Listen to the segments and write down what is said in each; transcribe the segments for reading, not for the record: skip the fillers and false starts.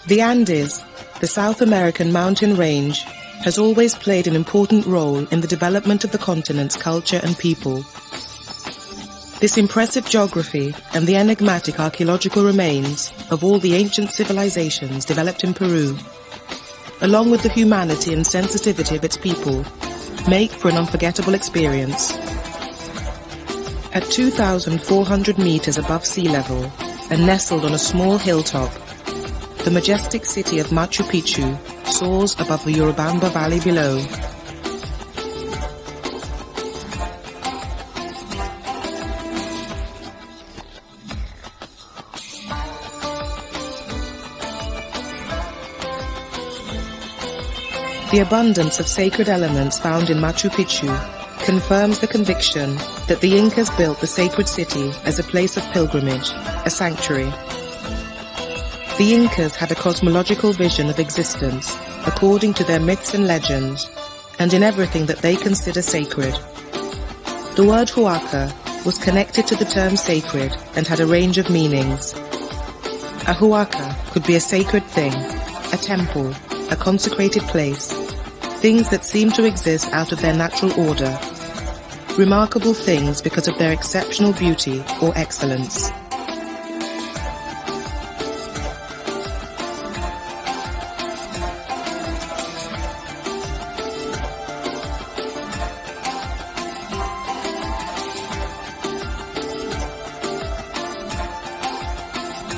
The Andes, the South American mountain range, has always played an important role in the development of the continent's culture and people. This impressive geography and the enigmatic archaeological remains of all the ancient civilizations developed in Peru, along with the humanity and sensitivity of its people, make for an unforgettable experience. At 2,400 meters above sea level and nestled on a small hilltop, the majestic city of Machu Picchu soars above the Urubamba Valley below. The abundance of sacred elements found in Machu Picchu confirms the conviction that the Incas built the sacred city as a place of pilgrimage, a sanctuary. The Incas had a cosmological vision of existence according to their myths and legends, and in everything that they consider sacred. The word huaca was connected to the term sacred and had a range of meanings. A huaca could be a sacred thing, a temple, a consecrated place, things that seem to exist out of their natural order, remarkable things because of their exceptional beauty or excellence.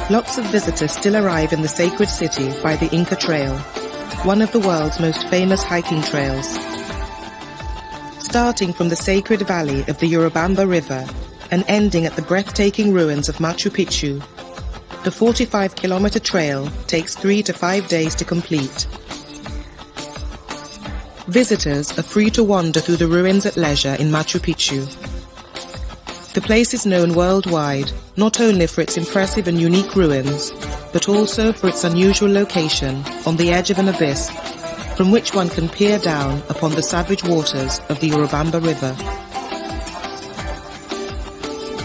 Lots of visitors still arrive in the sacred city by the Inca Trail, one of the world's most famous hiking trails. Starting from the sacred valley of the Urubamba River and ending at the breathtaking ruins of Machu Picchu, the 45-kilometer trail takes 3 to 5 days to complete. Visitors are free to wander through the ruins at leisure in Machu Picchu. The place is known worldwide, not only for its impressive and unique ruins, but also for its unusual location on the edge of an abyss, from which one can peer down upon the savage waters of the Urubamba River.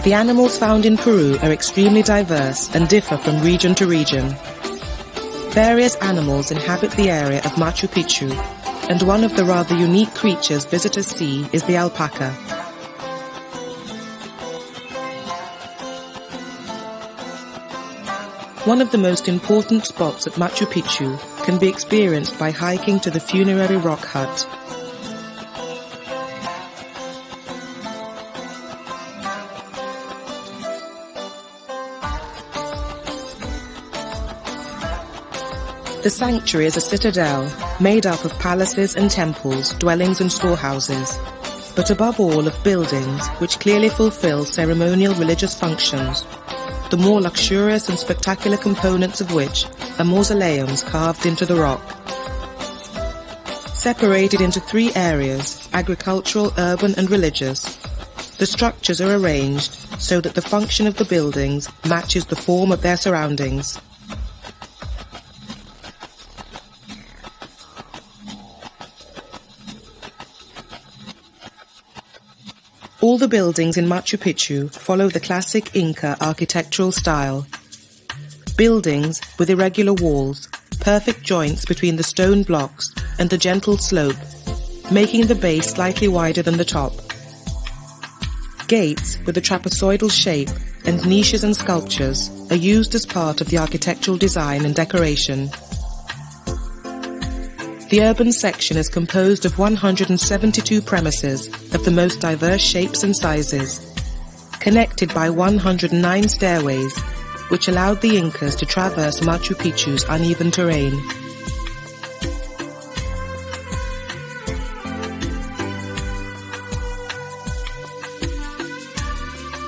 The animals found in Peru are extremely diverse and differ from region to region. Various animals inhabit the area of Machu Picchu, and one of the rather unique creatures visitors see is the alpaca. One of the most important spots at Machu Picchu can be experienced by hiking to the funerary rock hut. The sanctuary is a citadel made up of palaces and temples, dwellings and storehouses, but above all of buildings which clearly fulfill ceremonial religious functions, the more luxurious and spectacular components of which are mausoleums carved into the rock. Separated into 3 areas, agricultural, urban and religious, the structures are arranged so that the function of the buildings matches the form of their surroundings. All the buildings in Machu Picchu follow the classic Inca architectural style. Buildings with irregular walls, perfect joints between the stone blocks and the gentle slope, making the base slightly wider than the top. Gates with a trapezoidal shape and niches and sculptures are used as part of the architectural design and decoration. The urban section is composed of 172 premises of the most diverse shapes and sizes, connected by 109 stairways, which allowed the Incas to traverse Machu Picchu's uneven terrain.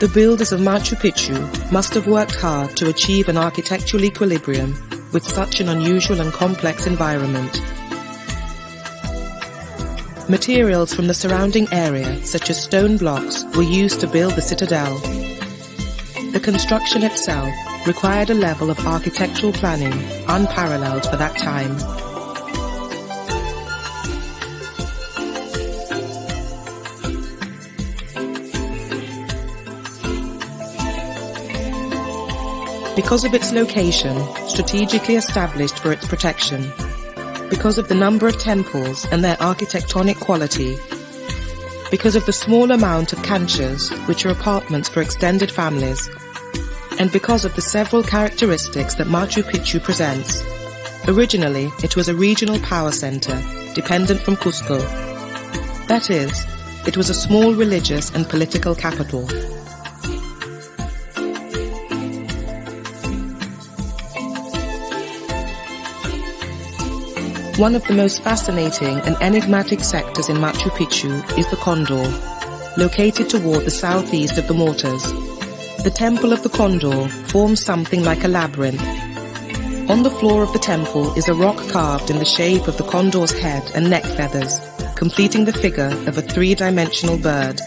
The builders of Machu Picchu must have worked hard to achieve an architectural equilibrium with such an unusual and complex environment. Materials from the surrounding area, such as stone blocks, were used to build the citadel. The construction itself required a level of architectural planning unparalleled for that time. Because of its location, strategically established for its protection, because of the number of temples and their architectonic quality, because of the small amount of canchas, which are apartments for extended families, and because of the several characteristics that Machu Picchu presents. Originally, it was a regional power center, dependent from Cusco. That is, it was a small religious and political capital. One of the most fascinating and enigmatic sectors in Machu Picchu is the Condor, located toward the southeast of the Mortars. The Temple of the Condor forms something like a labyrinth. On the floor of the temple is a rock carved in the shape of the condor's head and neck feathers, completing the figure of a three-dimensional bird.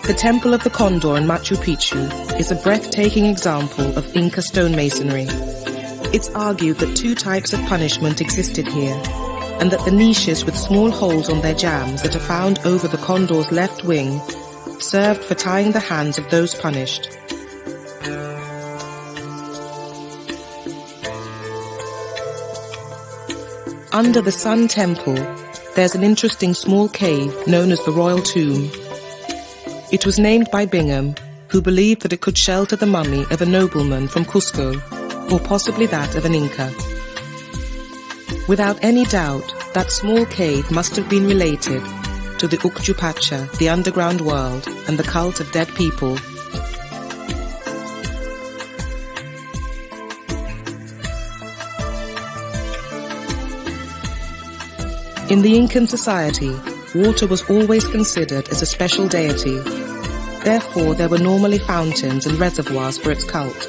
The Temple of the Condor in Machu Picchu is a breathtaking example of Inca stonemasonry. It's argued that two types of punishment existed here, and that the niches with small holes on their jambs that are found over the condor's left wing served for tying the hands of those punished. Under the Sun Temple, there's an interesting small cave known as the Royal Tomb. It was named by Bingham, who believed that it could shelter the mummy of a nobleman from Cusco, or possibly that of an Inca. Without any doubt, that small cave must have been related to the Ukjupacha, the underground world, and the cult of dead people. In the Incan society, water was always considered as a special deity. Therefore, there were normally fountains and reservoirs for its cult.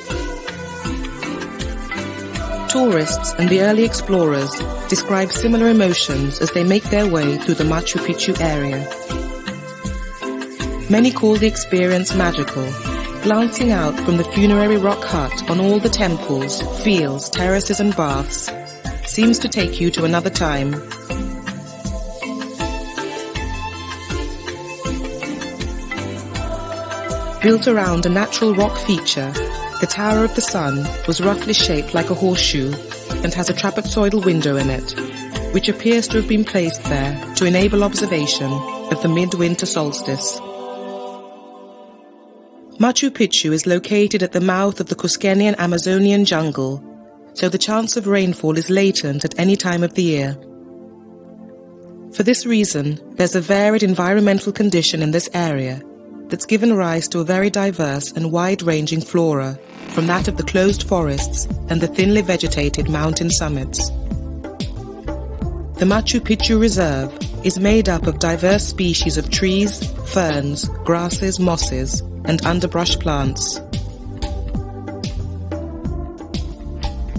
Tourists and the early explorers describe similar emotions as they make their way through the Machu Picchu area. Many call the experience magical. Glancing out from the funerary rock hut on all the temples, fields, terraces and baths seems to take you to another time. Built around a natural rock feature, the Tower of the Sun was roughly shaped like a horseshoe and has a trapezoidal window in it, which appears to have been placed there to enable observation of the midwinter solstice. Machu Picchu is located at the mouth of the Cusquenian Amazonian jungle, so the chance of rainfall is latent at any time of the year. For this reason, there's a varied environmental condition in this area that's given rise to a very diverse and wide-ranging flora, from that of the closed forests and the thinly vegetated mountain summits. The Machu Picchu Reserve is made up of diverse species of trees, ferns, grasses, mosses, and underbrush plants.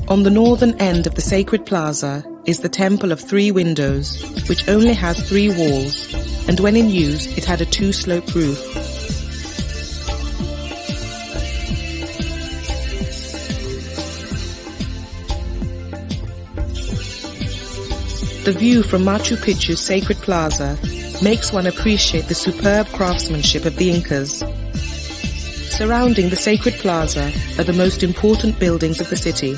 On the northern end of the sacred plaza is the Temple of Three Windows, which only has 3 walls, and when in use it had a 2-sloped roof. The view from Machu Picchu's sacred plaza makes one appreciate the superb craftsmanship of the Incas. Surrounding the sacred plaza are the most important buildings of the city.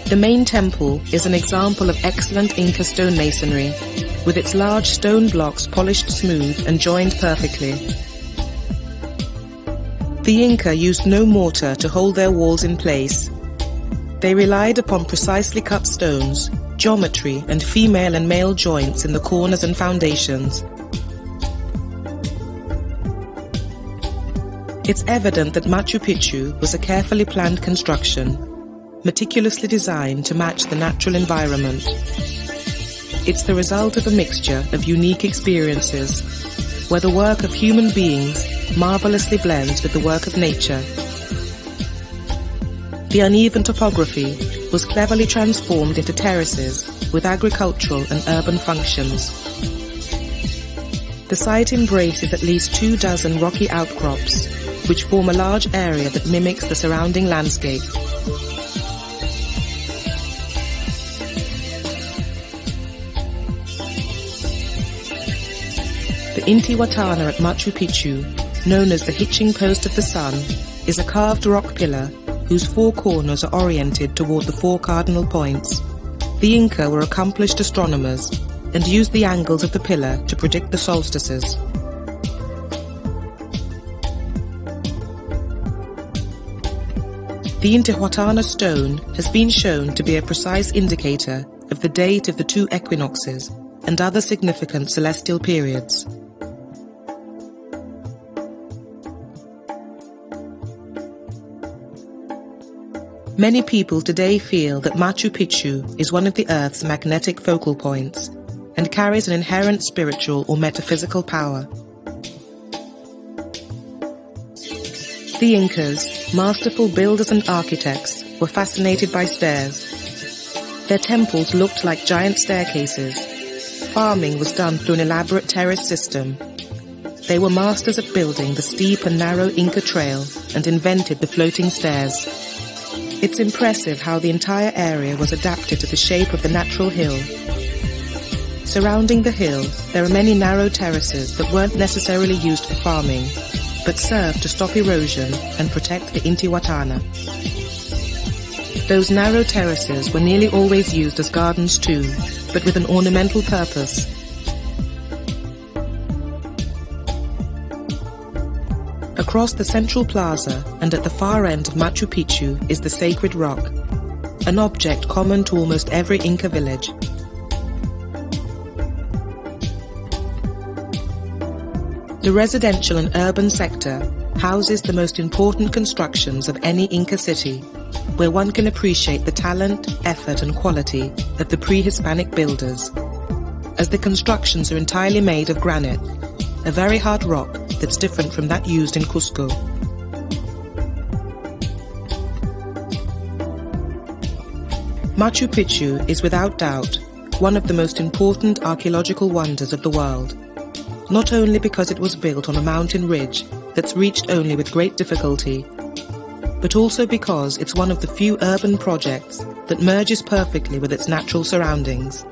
The main temple is an example of excellent Inca stonemasonry, with its large stone blocks polished smooth and joined perfectly. The Inca used no mortar to hold their walls in place. They relied upon precisely cut stones, geometry, and female and male joints in the corners and foundations. It's evident that Machu Picchu was a carefully planned construction, meticulously designed to match the natural environment. It's the result of a mixture of unique experiences, where the work of human beings marvelously blends with the work of nature. The uneven topography was cleverly transformed into terraces with agricultural and urban functions. The site embraces at least 24 rocky outcrops, which form a large area that mimics the surrounding landscape. Intihuatana at Machu Picchu, known as the hitching post of the sun, is a carved rock pillar whose four corners are oriented toward the four cardinal points. The Inca were accomplished astronomers and used the angles of the pillar to predict the solstices. The Intihuatana stone has been shown to be a precise indicator of the date of the two equinoxes and other significant celestial periods. Many people today feel that Machu Picchu is one of the Earth's magnetic focal points and carries an inherent spiritual or metaphysical power. The Incas, masterful builders and architects, were fascinated by stairs. Their temples looked like giant staircases. Farming was done through an elaborate terrace system. They were masters at building the steep and narrow Inca trail and invented the floating stairs. It's impressive how the entire area was adapted to the shape of the natural hill. Surrounding the hill, there are many narrow terraces that weren't necessarily used for farming, but served to stop erosion and protect the Intihuatana. Those narrow terraces were nearly always used as gardens too, but with an ornamental purpose. Across the central plaza and at the far end of Machu Picchu is the Sacred Rock, an object common to almost every Inca village. The residential and urban sector houses the most important constructions of any Inca city, where one can appreciate the talent, effort and quality of the pre-Hispanic builders, as the constructions are entirely made of granite, a very hard rock that's different from that used in Cusco. Machu Picchu is without doubt one of the most important archaeological wonders of the world, not only because it was built on a mountain ridge that's reached only with great difficulty, but also because it's one of the few urban projects that merges perfectly with its natural surroundings.